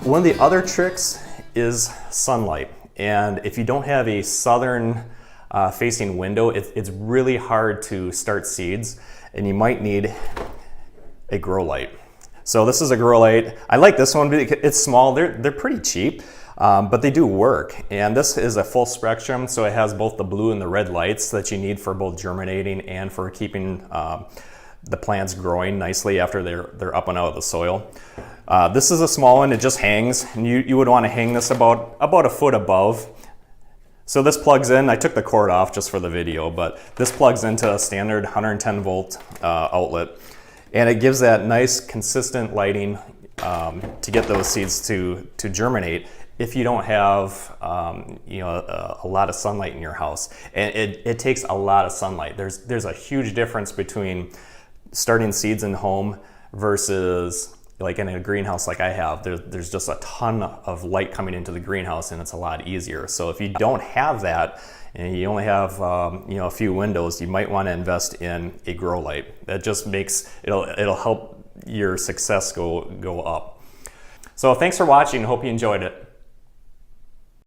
One of the other tricks is sunlight. And if you don't have a southern facing window, it's really hard to start seeds, and you might need a grow light. So this is a grow light. I like this one because it's small. They're pretty cheap, but they do work. And this is a full spectrum, so it has both the blue and the red lights that you need for both germinating and for keeping the plants growing nicely after they're up and out of the soil. This is a small one. It just hangs, and you would want to hang this about a foot above. So this plugs in. I took the cord off just for the video, but this plugs into a standard 110 volt outlet, and it gives that nice consistent lighting to get those seeds to germinate if you don't have a lot of sunlight in your house. And it takes a lot of sunlight. There's a huge difference between starting seeds in home versus like in a greenhouse like I have. There's just a ton of light coming into the greenhouse, and it's a lot easier. So if you don't have that and you only have a few windows, you might want to invest in a grow light. That just makes it'll help your success go up. So thanks for watching. Hope you enjoyed it.